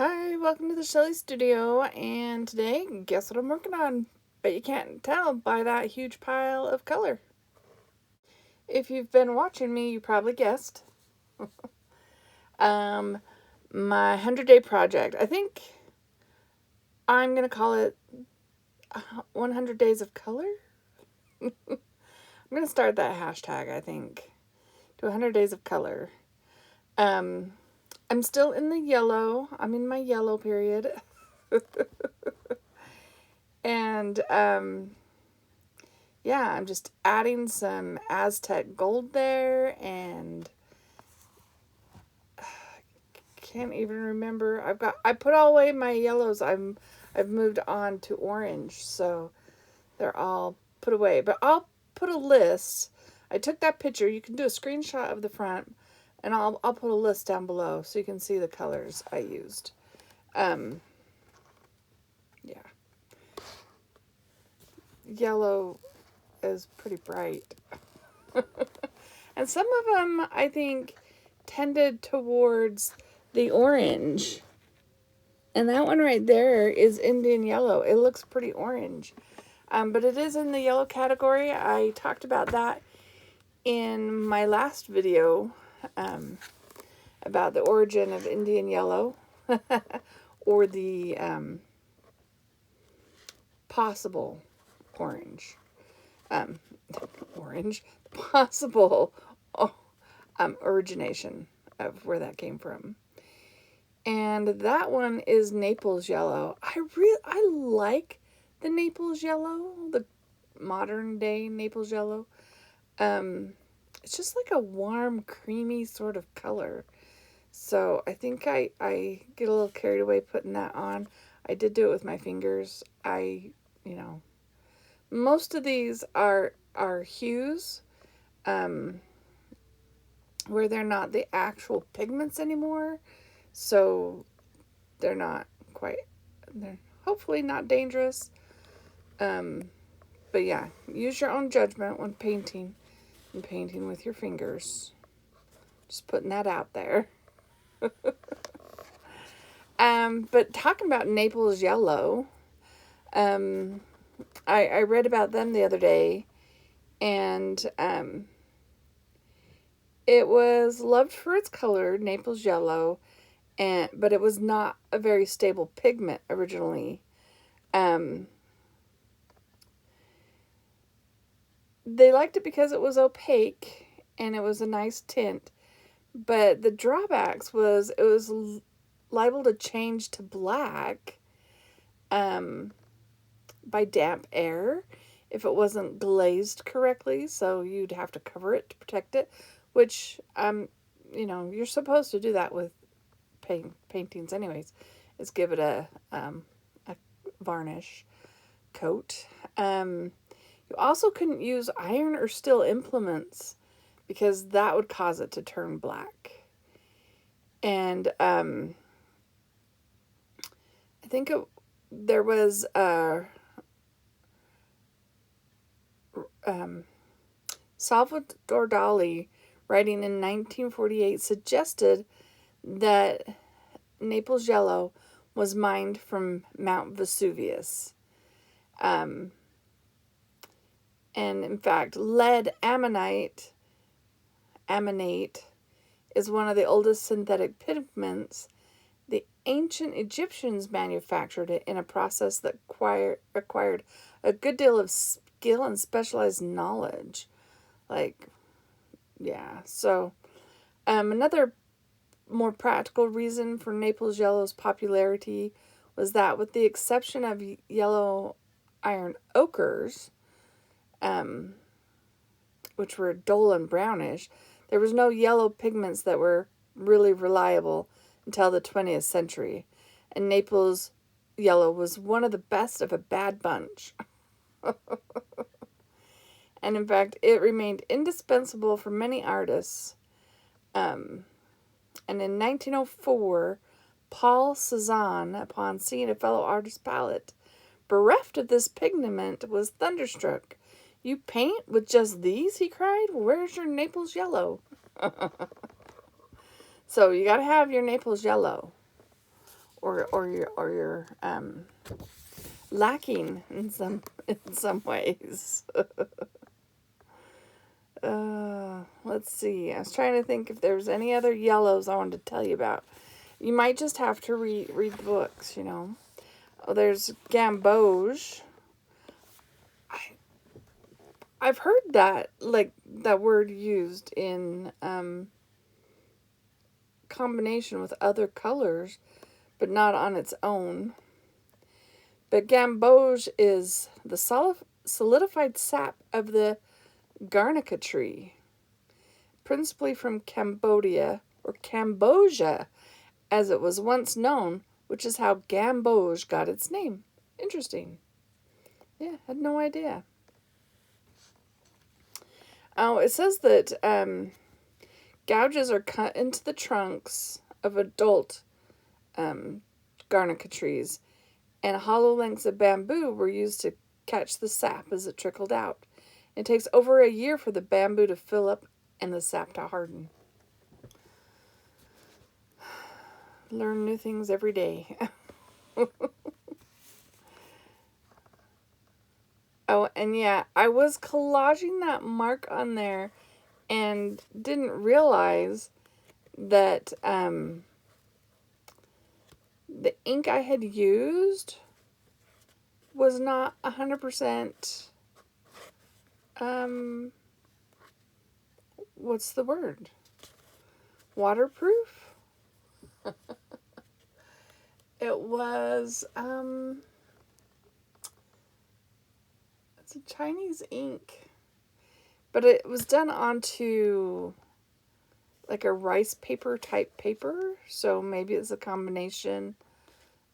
Hi, welcome to the Shelly Studio, and today, guess what I'm working on? But you can't tell by that huge pile of color. If you've been watching me, you probably guessed. My 100-day project. I think I'm going to call it 100 Days of Color. I'm going to start that hashtag, I think, to 100 Days of Color. I'm still in the yellow. I'm in my yellow period. And, yeah, I'm just adding some Aztec gold there, and can't even remember. I put all away my yellows. I've moved on to orange, so they're all put away. But I'll put a list. I took that picture. You can do a screenshot of the front, and I'll put a list down below so you can see the colors I used. Yeah. Yellow is pretty bright. And some of them, I think, tended towards the orange. And that one right there is Indian yellow. It looks pretty orange. But it is in the yellow category. I talked about that in my last video about the origin of Indian yellow or the possible orange. Possible origination of where that came from. And that one is Naples yellow. I like the Naples yellow, the modern day Naples yellow. It's just like a warm, creamy sort of color. So I think I get a little carried away putting that on. I did do it with my fingers. Most of these are hues, where they're not the actual pigments anymore. So they're hopefully not dangerous. But yeah, use your own judgment when painting and painting with your fingers. Just putting that out there. But talking about Naples yellow, I read about them the other day, and it was loved for its color, Naples yellow, but it was not a very stable pigment originally. They liked it because it was opaque and it was a nice tint, but the drawbacks was it was liable to change to black by damp air if it wasn't glazed correctly, so you'd have to cover it to protect it, which you're supposed to do that with paintings anyways, is give it a varnish coat. You also couldn't use iron or steel implements because that would cause it to turn black. And I think there was Salvador Dali, writing in 1948, suggested that Naples yellow was mined from Mount Vesuvius. And in fact, lead ammonite is one of the oldest synthetic pigments. The ancient Egyptians manufactured it in a process that required a good deal of skill and specialized knowledge. So another more practical reason for Naples yellow's popularity was that, with the exception of yellow iron ochres, which were dull and brownish, there was no yellow pigments that were really reliable until the 20th century. And Naples yellow was one of the best of a bad bunch. And in fact, it remained indispensable for many artists. And in 1904, Paul Cézanne, upon seeing a fellow artist's palette bereft of this pigment, was thunderstruck. "You paint with just these?" he cried. "Where's your Naples yellow?" So you got to have your Naples yellow. you're lacking in some ways. Let's see. I was trying to think if there was any other yellows I wanted to tell you about. You might just have to read the books, you know. Oh, there's gamboge. I've heard that, like, that word used in combination with other colors, but not on its own. But gamboge is the solidified sap of the Garnica tree, principally from Cambodia, or Cambodia, as it was once known, which is how gamboge got its name. Interesting. Yeah, had no idea. Oh, it says that gouges are cut into the trunks of adult Garnica trees, and hollow lengths of bamboo were used to catch the sap as it trickled out. It takes over a year for the bamboo to fill up and the sap to harden. Learn new things every day. Oh, and yeah, I was collaging that mark on there and didn't realize that the ink I had used was not 100%, what's the word? Waterproof? It was, it's a Chinese ink, but it was done onto like a rice paper type paper, so maybe it's a combination.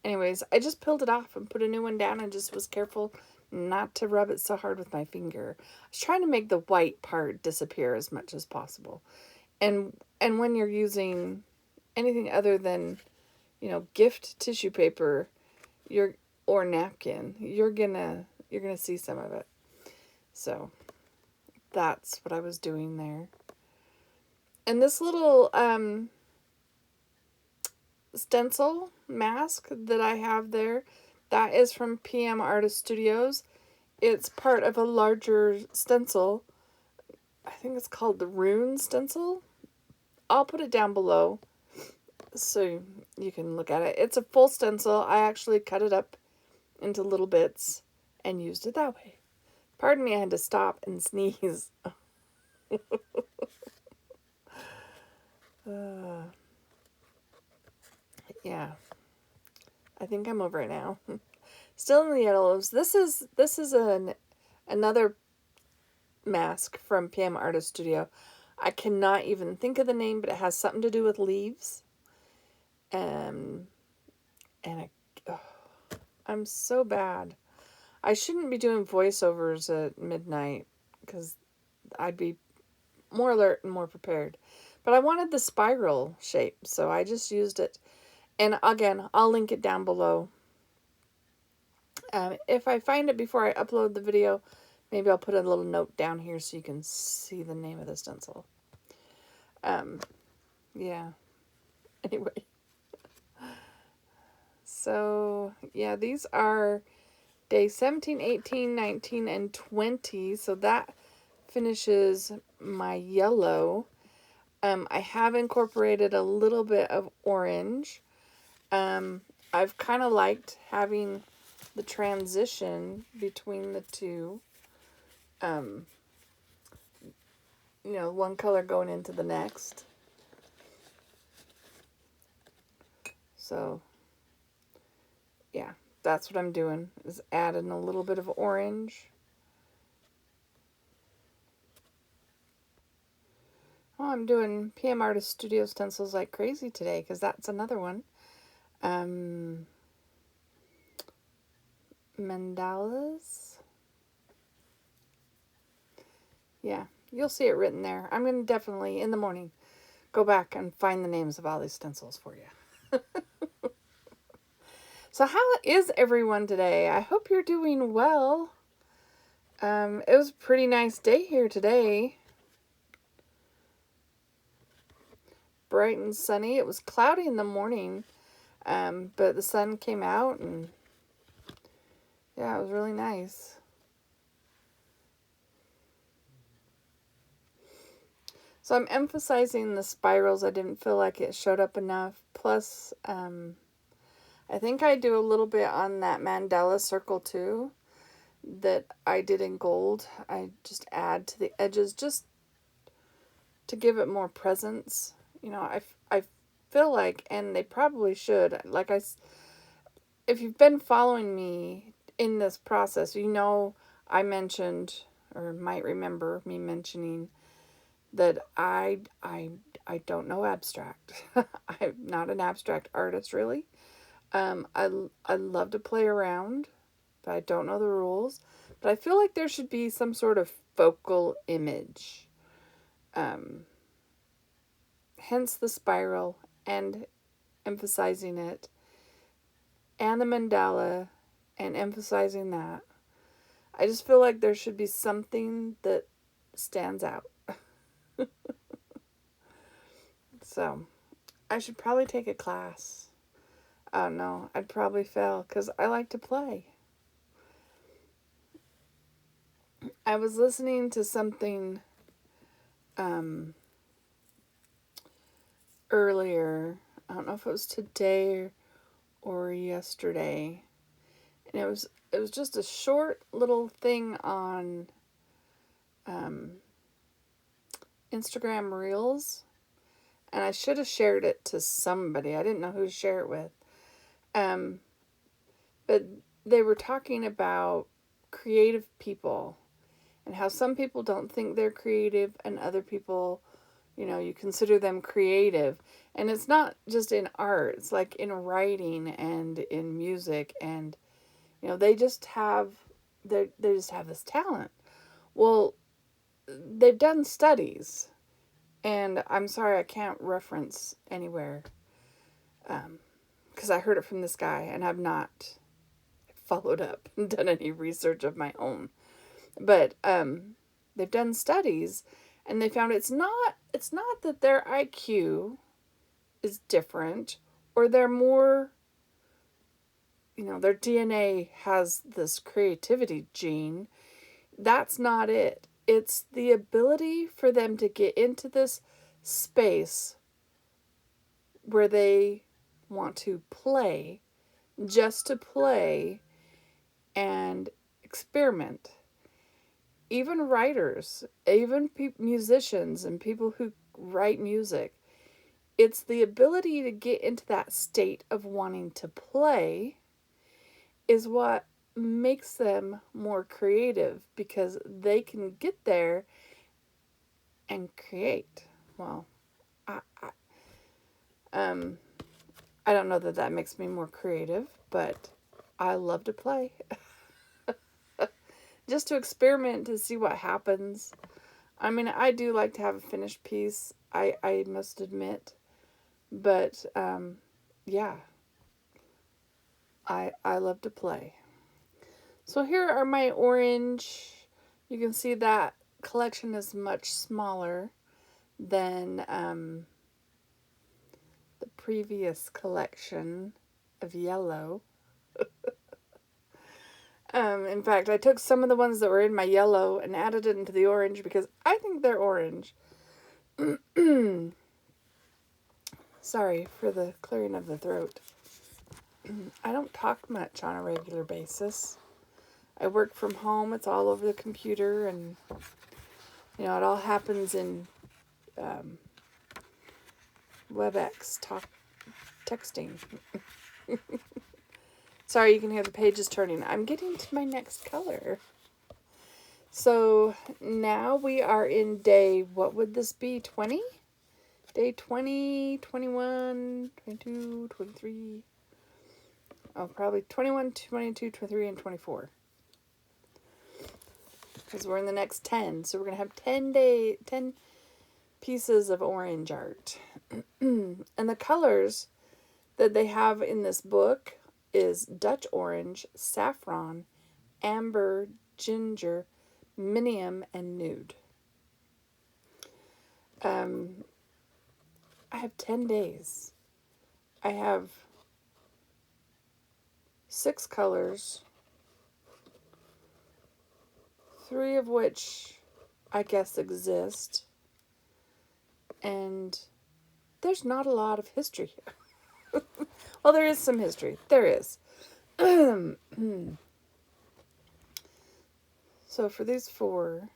Anyways, I just peeled it off and put a new one down and just was careful not to rub it so hard with my finger. I was trying to make the white part disappear as much as possible. And when you're using anything other than, you know, gift tissue paper, or napkin, you're gonna see some of it. So that's what I was doing there. And this little stencil mask that I have there, that is from PM Artist Studios. It's part of a larger stencil. I think it's called the Rune stencil. I'll put it down below so you can look at it. It's a full stencil. I actually cut it up into little bits and used it that way. Pardon me, I had to stop and sneeze. Yeah, I think I'm over it now. Still in the yellows. This is another mask from PM Artist Studio. I cannot even think of the name, but it has something to do with leaves. And I'm so bad. I shouldn't be doing voiceovers at midnight because I'd be more alert and more prepared. But I wanted the spiral shape, so I just used it. And again, I'll link it down below. If I find it before I upload the video, maybe I'll put a little note down here so you can see the name of the stencil. Yeah. Anyway. So, yeah, these are day 17, 18, 19, and 20. So that finishes my yellow. I have incorporated a little bit of orange. I've kind of liked having the transition between the two. You know, one color going into the next. So, yeah, that's what I'm doing, is adding a little bit of orange. Oh, I'm doing PM Artist Studio stencils like crazy today, because that's another one. Mandalas. Yeah, you'll see it written there. I'm going to definitely, in the morning, go back and find the names of all these stencils for you. So how is everyone today? I hope you're doing well. It was a pretty nice day here today. Bright and sunny. It was cloudy in the morning. But the sun came out, and yeah, it was really nice. So I'm emphasizing the spirals. I didn't feel like it showed up enough. Plus, I think I do a little bit on that mandala circle too, that I did in gold. I just add to the edges just to give it more presence. You know, I feel like, and they probably should, like if you've been following me in this process, you know I mentioned, or might remember me mentioning, that I don't know abstract. I'm not an abstract artist, really. I love to play around, but I don't know the rules. But I feel like there should be some sort of focal image. Hence the spiral and emphasizing it, and the mandala and emphasizing that. I just feel like there should be something that stands out. So, I should probably take a class. I don't know. I'd probably fail because I like to play. I was listening to something earlier. I don't know if it was today or yesterday. And it was just a short little thing on Instagram Reels. And I should have shared it to somebody. I didn't know who to share it with. But they were talking about creative people and how some people don't think they're creative and other people, you know, you consider them creative. And it's not just in art. It's like in writing and in music, and you know, they just have this talent. Well, they've done studies, and I'm sorry I can't reference anywhere, because I heard it from this guy and I've not followed up and done any research of my own. But they've done studies, and they found it's not that their IQ is different, or they're more, you know, their DNA has this creativity gene. That's not it. It's the ability for them to get into this space where they want to play, just to play and experiment. Even writers, even musicians and people who write music, it's the ability to get into that state of wanting to play is what makes them more creative, because they can get there and create. Well, I don't know that makes me more creative, but I love to play. Just to experiment, to see what happens. I mean, I do like to have a finished piece, I must admit. But, yeah. I love to play. So here are my orange. You can see that collection is much smaller than the previous collection of yellow. In fact, I took some of the ones that were in my yellow and added it into the orange because I think they're orange. Sorry for the clearing of the throat. I don't talk much on a regular basis. I work from home. It's all over the computer, and you know, it all happens in WebEx texting. Sorry, you can hear the pages turning. I'm getting to my next color. So now we are in day, what would this be, 20? Day 20, 21, 22, 23. Oh, probably 21, 22, 23, and 24. Because we're in the next 10. So we're going to have 10 pieces of orange art. And the colors that they have in this book is Dutch orange, saffron, amber, ginger, minium, and nude. I have 10 days. I have 6 colors, 3 of which I guess exist, and there's not a lot of history here. Well, there is some history. There is. So for these 4,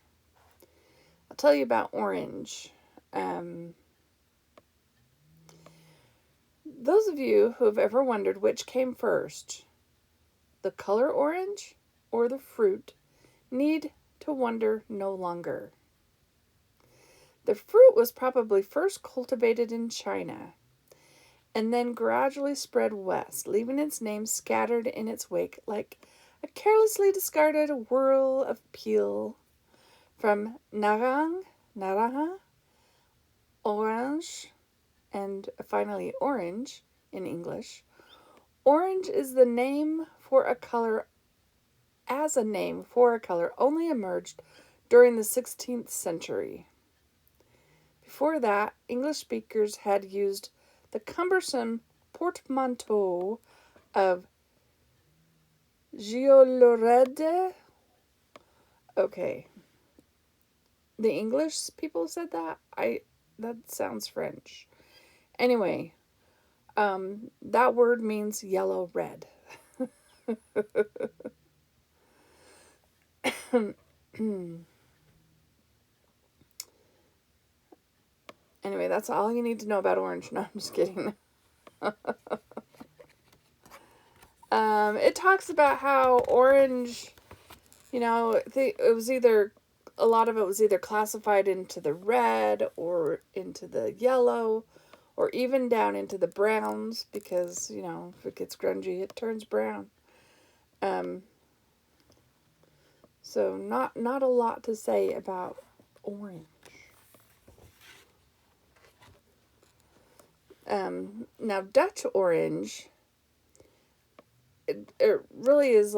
I'll tell you about orange. Those of you who have ever wondered which came first, the color orange or the fruit, need to wonder no longer. The fruit was probably first cultivated in China and then gradually spread west, leaving its name scattered in its wake like a carelessly discarded whirl of peel. From naranja, orange, and finally orange in English. Orange is the name for a color, as a name for a color, only emerged during the 16th century. Before that, English speakers had used the cumbersome portmanteau of giolorede. Okay. The English people said that? That sounds French. Anyway, that word means yellow-red. Anyway, that's all you need to know about orange. No, I'm just kidding. It talks about how orange, it was either, a lot of it was either classified into the red or into the yellow or even down into the browns because, if it gets grungy, it turns brown. So not a lot to say about orange. Now Dutch orange, it really is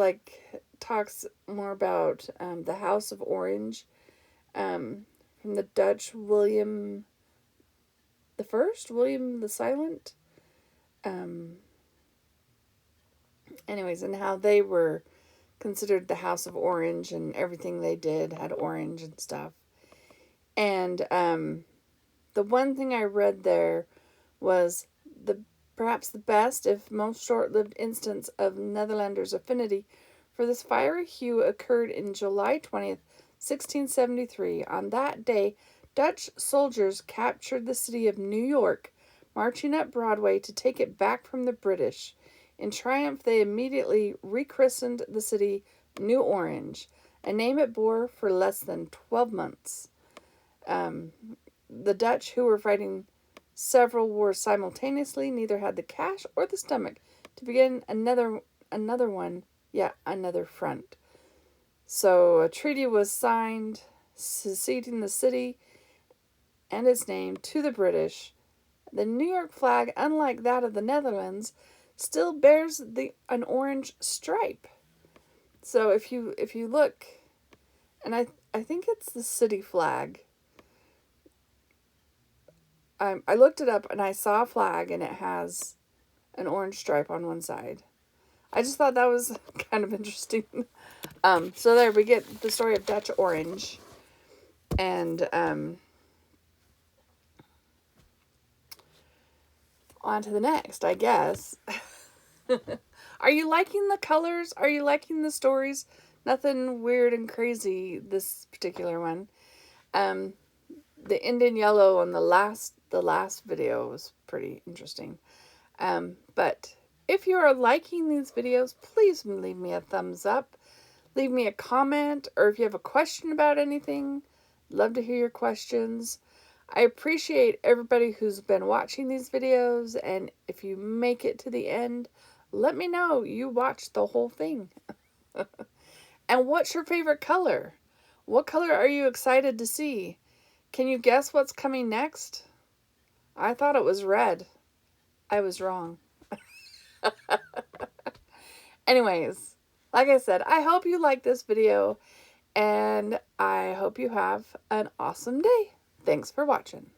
talks more about the House of Orange from the Dutch William the Silent. Anyways, and how they were considered the House of Orange and everything they did had orange and stuff. And the one thing I read there was perhaps the best, if most short-lived instance of Netherlanders' affinity for this fiery hue occurred in July 20th, 1673. On that day, Dutch soldiers captured the city of New York, marching up Broadway to take it back from the British. In triumph, they immediately rechristened the city New Orange, a name it bore for less than 12 months. The Dutch, who were fighting several wars simultaneously, neither had the cash or the stomach to begin another front. So a treaty was signed, ceding the city and its name to the British. The New York flag, unlike that of the Netherlands, still bears an orange stripe. So if you look, and I think it's the city flag. I looked it up and I saw a flag and it has an orange stripe on one side. I just thought that was kind of interesting. So there we get the story of Dutch orange. And on to the next, I guess. Are you liking the colors? Are you liking the stories? Nothing weird and crazy, this particular one. The Indian yellow on the last video was pretty interesting. But if you are liking these videos, please leave me a thumbs up. Leave me a comment, or if you have a question about anything, love to hear your questions. I appreciate everybody who's been watching these videos, and if you make it to the end, let me know you watched the whole thing. And what's your favorite color? What color are you excited to see? Can you guess what's coming next? I thought it was red. I was wrong. Anyways, like I said, I hope you like this video, and I hope you have an awesome day. Thanks for watching.